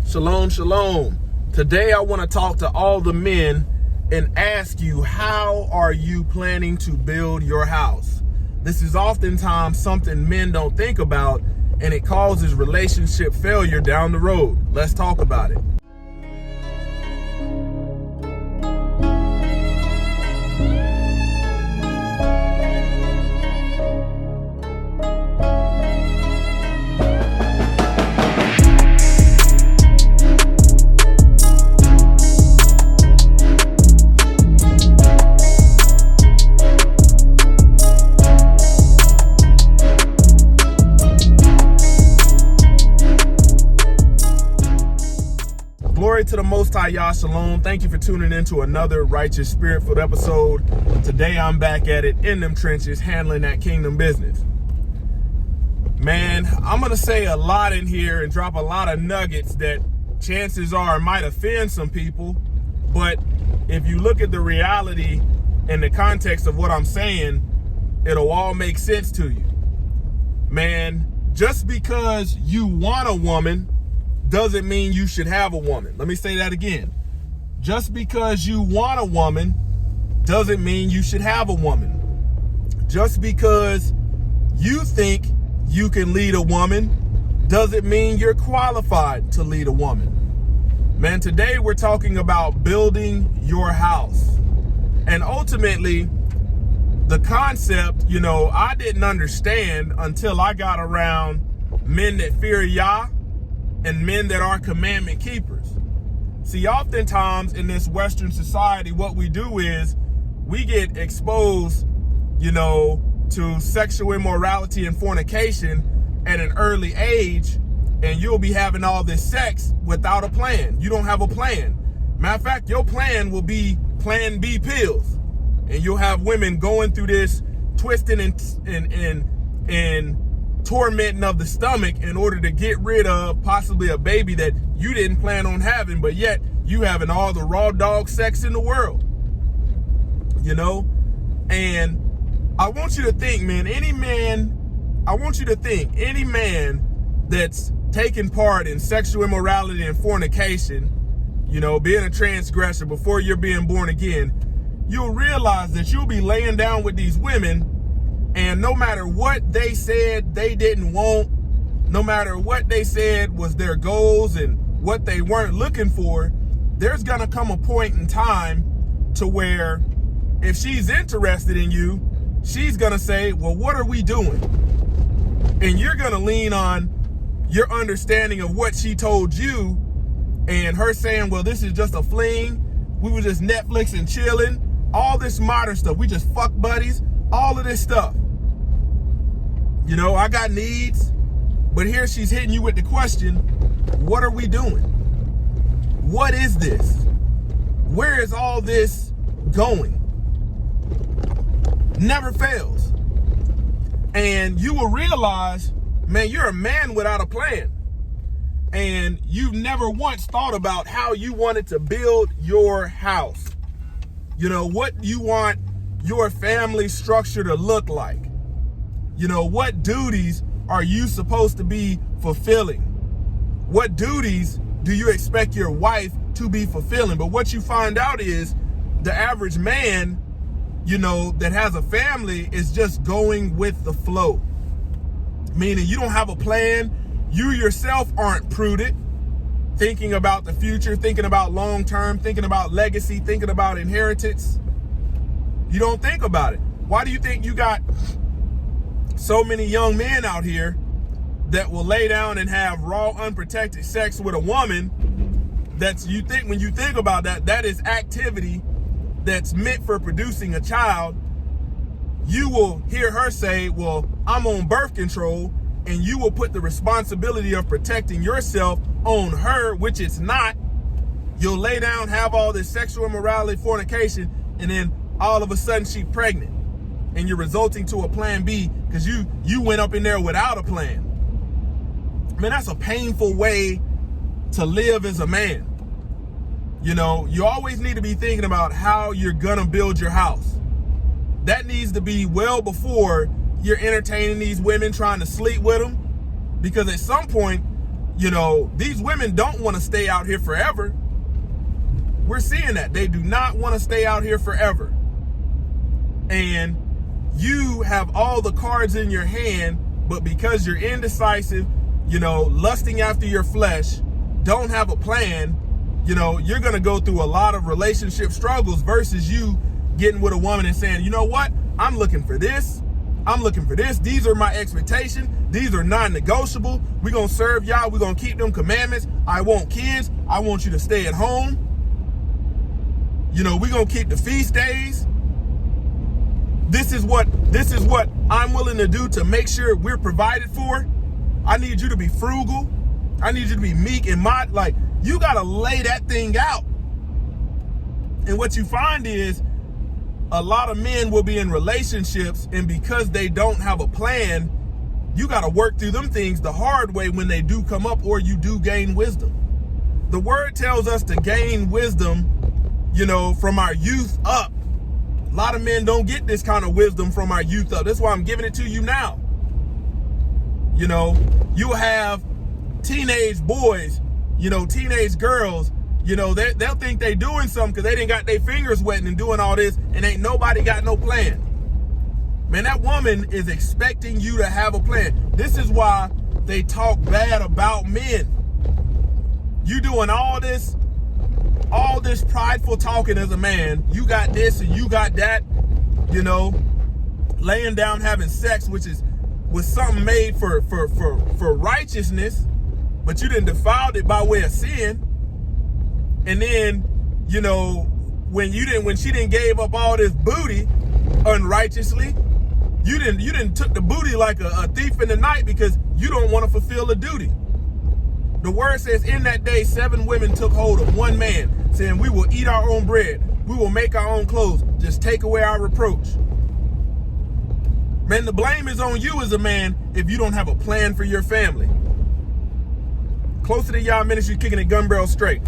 Shalom, shalom. Today I want to talk to all the men and ask you, how are you planning to build your house? This is oftentimes something men don't think about, and it causes relationship failure down the road. Let's talk about it. Glory to the Most High, Yah Shalom. Thank you for tuning in to another Righteous Spirit-filled episode. Today I'm back at it in them trenches, handling that kingdom business. Man, I'm going to say a lot in here and drop a lot of nuggets that chances are might offend some people. But if you look at the reality and the context of what I'm saying, it'll all make sense to you. Man, just because you want a woman doesn't mean you should have a woman. Let me say that again. Just because you want a woman doesn't mean you should have a woman. Just because you think you can lead a woman doesn't mean you're qualified to lead a woman. Man, today we're talking about building your house. And ultimately, the concept, I didn't understand until I got around men that fear Yah and men that are commandment keepers. See, oftentimes in this Western society, what we do is we get exposed, to sexual immorality and fornication at an early age, and you'll be having all this sex without a plan. You don't have a plan. Matter of fact, your plan will be Plan B pills, and you'll have women going through this twisting and tormenting of the stomach in order to get rid of possibly a baby that you didn't plan on having, but yet you having all the raw dog sex in the world. And I want you to think, man, any man that's taking part in sexual immorality and fornication, being a transgressor before you're being born again, you'll realize that you'll be laying down with these women, and no matter what they said they didn't want, no matter what they said was their goals and what they weren't looking for, there's going to come a point in time to where if she's interested in you, she's going to say, well, what are we doing? And you're going to lean on your understanding of what she told you, and her saying, well, this is just a fling. We were just Netflix and chilling. All this modern stuff. We just fuck buddies. All of this stuff. I got needs, but here she's hitting you with the question, what are we doing? What is this? Where is all this going? Never fails. And you will realize, man, you're a man without a plan. And you've never once thought about how you wanted to build your house. What you want your family structure to look like. What duties are you supposed to be fulfilling? What duties do you expect your wife to be fulfilling? But what you find out is the average man, that has a family is just going with the flow. Meaning you don't have a plan. You yourself aren't prudent, thinking about the future, thinking about long term, thinking about legacy, thinking about inheritance. You don't think about it. Why do you think you got so many young men out here that will lay down and have raw, unprotected sex with a woman when you think about that is activity that's meant for producing a child? You will hear her say, well, I'm on birth control, and you will put the responsibility of protecting yourself on her, which it's not. You'll lay down, have all this sexual immorality, fornication, and then all of a sudden she's pregnant, and you're resulting to a plan B because you went up in there without a plan. Man, that's a painful way to live as a man. You always need to be thinking about how you're gonna build your house. That needs to be well before you're entertaining these women, trying to sleep with them, because at some point You know, these women don't want to stay out here forever. We're seeing that. They do not want to stay out here forever. And you have all the cards in your hand, but because you're indecisive, you know, lusting after your flesh, don't have a plan, you know, you're going to go through a lot of relationship struggles versus you getting with a woman and saying, you know what, I'm looking for this. I'm looking for this. These are my expectations. These are non-negotiable. We're going to serve y'all. We're going to keep them commandments. I want kids. I want you to stay at home. You know, we're going to keep the feast days. This is what I'm willing to do to make sure we're provided for. I need you to be frugal. I need you to be meek and mild. Like, you got to lay that thing out. And what you find is a lot of men will be in relationships, and because they don't have a plan, you got to work through them things the hard way when they do come up, or you do gain wisdom. The word tells us to gain wisdom, you know, from our youth up. A lot of men don't get this kind of wisdom from our youth up. That's why I'm giving it to you now. You know, you have teenage boys, you know, teenage girls, you know, they'll think they doing something because they didn't got their fingers wet and doing all this, and ain't nobody got no plan. Man, that woman is expecting you to have a plan. This is why they talk bad about men. You doing all this prideful talking as a man. You got this and you got that, you know, laying down having sex, which was something made for righteousness, but you didn't defiled it by way of sin. And then, you know, when she didn't gave up all this booty unrighteously, you didn't took the booty like a thief in the night because you don't want to fulfill the duty. The word says, in that day, 7 women took hold of one man, saying, we will eat our own bread. We will make our own clothes. Just take away our reproach. Man, the blame is on you as a man if you don't have a plan for your family. Closer to y'all ministry, kicking it gun barrel straight.